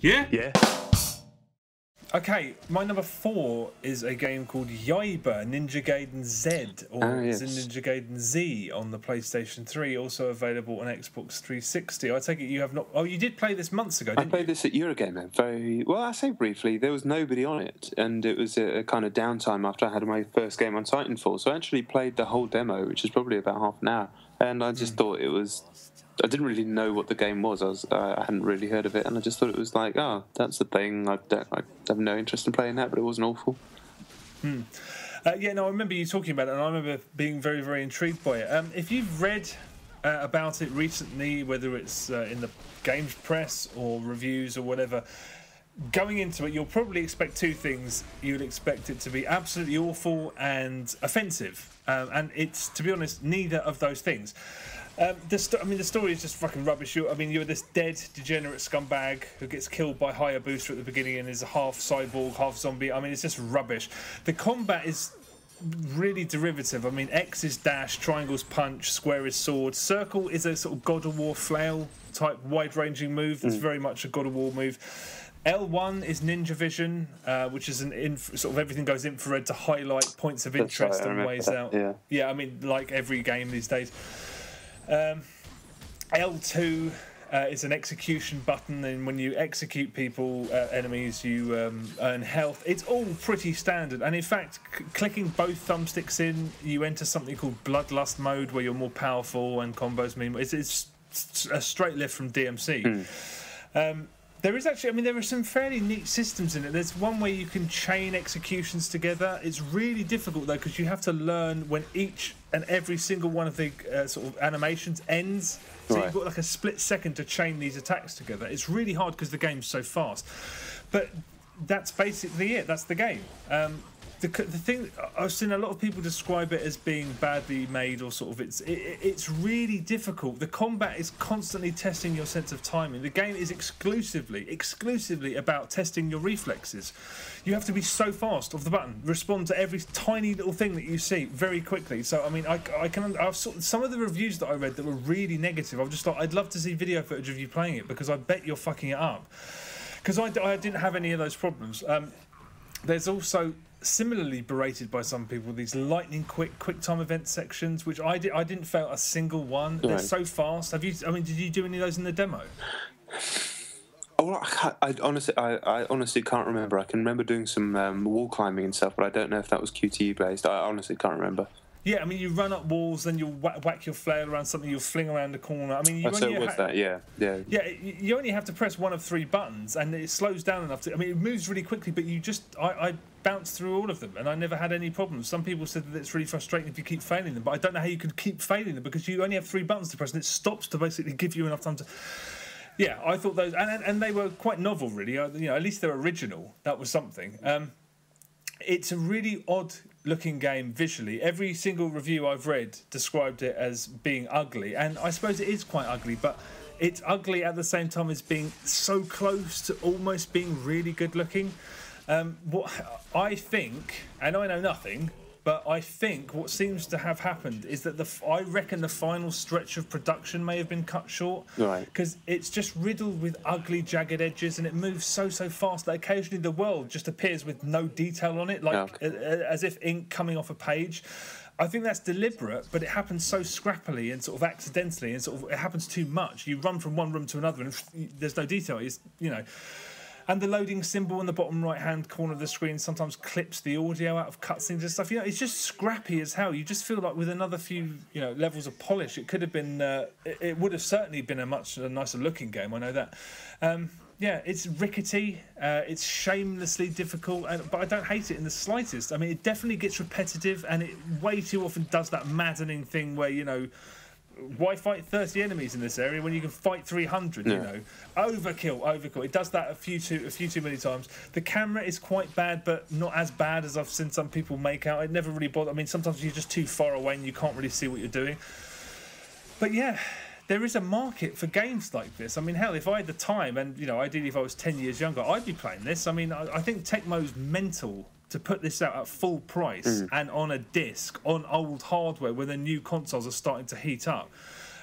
Yeah? Yeah. Okay, my number 4 is a game called Yaiba, Ninja Gaiden Z, or yes. Ninja Gaiden Z on the PlayStation 3, also available on Xbox 360. I take it you have not... Oh, you did play this months ago, didn't you? I played this at Eurogamer very... Well, I say briefly, there was nobody on it, and it was a kind of downtime after I had my first game on Titanfall, so I actually played the whole demo, which is probably about half an hour, and I just thought it was... I didn't really know what the game was. I hadn't really heard of it, and I just thought it was like, oh, that's the thing. I have no interest in playing that, but it wasn't awful. Yeah, no, I remember you talking about it, and I remember being very, very intrigued by it. If you've read about it recently, whether it's in the games press or reviews or whatever, going into it, you'll probably expect two things. You'd expect it to be absolutely awful and offensive, and it's, to be honest, neither of those things. The story is just fucking rubbish. You're this dead, degenerate scumbag who gets killed by Hayabusa at the beginning and is a half cyborg, half zombie. I mean, it's just rubbish. The combat is really derivative. I mean, X is dash, triangle's punch, square is sword, circle is a sort of God of War flail type wide-ranging move. That's very much a God of War move. L1 is Ninja Vision, which is sort of everything goes infrared to highlight points of interest and ways out. Yeah, I mean, like every game these days. L2 is an execution button, and when you execute people, enemies, you earn health. It's all pretty standard, and in fact, clicking both thumbsticks in, you enter something called Bloodlust mode, where you're more powerful and combos mean. It's a straight lift from DMC. There is actually, there are some fairly neat systems in it. There's one where you can chain executions together. It's really difficult, though, because you have to learn when each and every single one of the sort of animations ends. So you've got like a split second to chain these attacks together. It's really hard because the game's so fast. But that's basically it. That's the game. The thing, I've seen a lot of people describe it as being badly made, or sort of it's really difficult. The combat is constantly testing your sense of timing. The game is exclusively about testing your reflexes. You have to be so fast off the button, respond to every tiny little thing that you see very quickly. So I mean, I've some of the reviews that I read that were really negative. I've just thought I'd love to see video footage of you playing it, because I bet you're fucking it up. Because I didn't have any of those problems. There's also, similarly berated by some people, these lightning quick time event sections, which I didn't fail a single one. They're so fast. Did you do any of those in the demo? Oh, I honestly can't remember. I can remember doing some wall climbing and stuff, but I don't know if that was QTE based. I honestly can't remember. Yeah, you run up walls, then you'll whack your flail around something, you'll fling around the corner. You only have to press one of 3 buttons, and it slows down enough to... it moves really quickly, but I bounced through all of them, and I never had any problems. Some people said that it's really frustrating if you keep failing them, but I don't know how you can keep failing them, because you only have 3 buttons to press, and it stops to basically give you enough time to... Yeah, I thought those... And they were quite novel, really. At least they're original. That was something. It's a really odd-looking game visually. Every single review I've read described it as being ugly, and I suppose it is quite ugly, but it's ugly at the same time as being so close to almost being really good-looking. What I think, and I know nothing, but I think what seems to have happened is that I reckon the final stretch of production may have been cut short. Right. Because it's just riddled with ugly, jagged edges, and it moves so fast that occasionally the world just appears with no detail on it, as if ink coming off a page. I think that's deliberate, but it happens so scrappily and sort of accidentally, and sort of it happens too much. You run from one room to another, and there's no detail. And the loading symbol in the bottom right-hand corner of the screen sometimes clips the audio out of cutscenes and stuff. It's just scrappy as hell. You just feel like with another few, levels of polish, it could have been. It would have certainly been a much nicer-looking game. I know that. It's rickety. It's shamelessly difficult, but I don't hate it in the slightest. It definitely gets repetitive, and it way too often does that maddening thing where why fight 30 enemies in this area when you can fight 300? Overkill. It does that a few too many times. The camera is quite bad, but not as bad as I've seen some people make out. It never really bothered. Sometimes you're just too far away and you can't really see what you're doing. But yeah, there is a market for games like this. Hell, if I had the time, and ideally if I was 10 years younger, I'd be playing this. I think Tecmo's mental to put this out at full price and on a disc on old hardware when the new consoles are starting to heat up.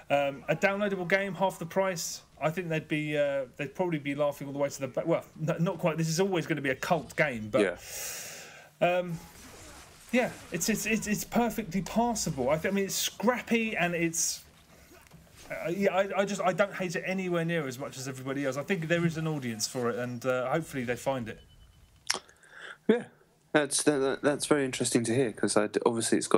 A downloadable game, half the price, I think they'd probably be laughing all the way to the back. Well, not quite. This is always going to be a cult game, but it's perfectly passable. I mean, it's scrappy and it's. I don't hate it anywhere near as much as everybody else. I think there is an audience for it, and hopefully they find it. Yeah, that's very interesting to hear, because obviously it's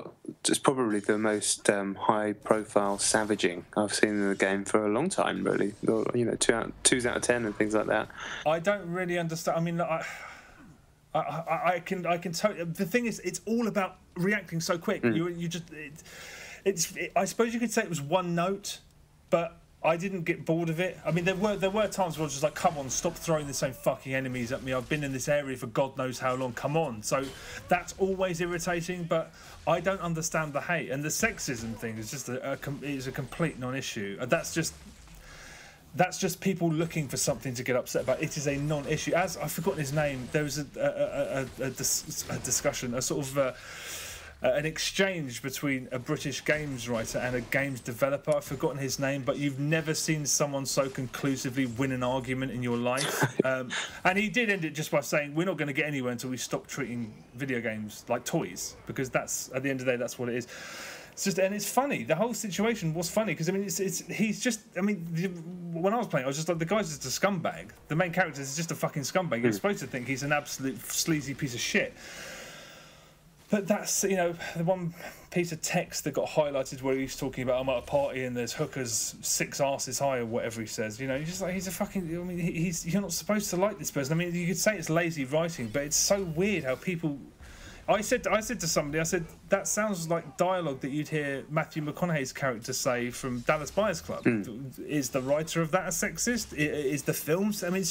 probably the most high-profile savaging I've seen in the game for a long time. Really, 2s out of 10 and things like that. I don't really understand. I mean, I can totally. The thing is, it's all about reacting so quick. You just I suppose you could say it was one note. But I didn't get bored of it. I mean, there were times where I was just like, come on, stop throwing the same fucking enemies at me. I've been in this area for God knows how long. Come on. So that's always irritating, but I don't understand the hate. And the sexism thing is just a complete non-issue. That's just people looking for something to get upset about. It is a non-issue. As I've forgotten his name, there was a discussion, a sort of an exchange between a British games writer and a games developer. I've forgotten his name, but you've never seen someone so conclusively win an argument in your life. And he did end it just by saying, we're not going to get anywhere until we stop treating video games like toys, because that's, at the end of the day, that's what it is. It's just, and it's funny. The whole situation was funny because, I mean, he's just, I mean, when I was playing, I was just like, the guy's just a scumbag. The main character is just a fucking scumbag. You're supposed to think he's an absolute sleazy piece of shit. But that's, the one piece of text that got highlighted where he's talking about, I'm at a party and there's hookers 6 arses high or whatever he says. You're just like, he's a fucking, I mean, you're not supposed to like this person. I mean, you could say it's lazy writing, but it's so weird how people... I said to somebody, I said, that sounds like dialogue that you'd hear Matthew McConaughey's character say from Dallas Buyers Club. Is the writer of that a sexist? Is the films? I mean,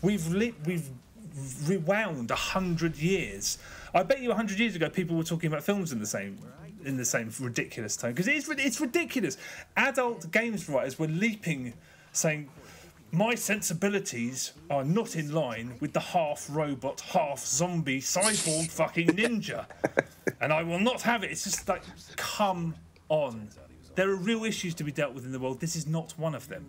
we've rewound 100 years. I bet you 100 years ago people were talking about films in the same ridiculous tone, because it's ridiculous. Adult games writers were leaping, saying, my sensibilities are not in line with the half robot, half zombie, cyborg fucking ninja, and I will not have it. It's just like, come on. There are real issues to be dealt with in the world. This is not one of them.